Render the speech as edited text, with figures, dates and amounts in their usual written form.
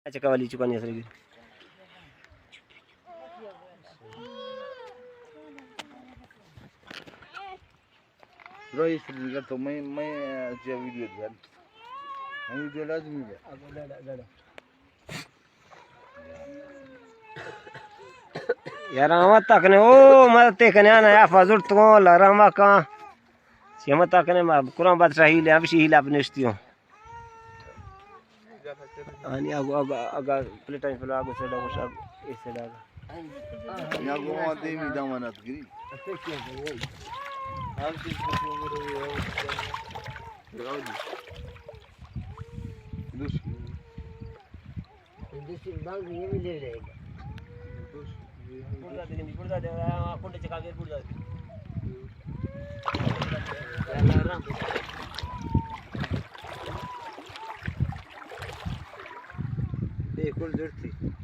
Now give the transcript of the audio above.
चकावाली चुकानी असर की रोहित का तो मैं जो वीडियो दिया मैं वीडियो लाजमी है यार आवाज तक ने ओ मत देखने आना या फाजुर तो लरमा का सीमा तक ने कुरान बादशाही ले अब शी ले अपने स्थियों आणि आगो आगा प्लेट टाइम पे आगो सेडा वो इस सेडा या गो आते मी दामनात गिरी आप चीज को मेरे राउडी दूसरी बाल ये भी ले लेगा पुरदा दे कोंडे चका के पुरदा एक और जर्सी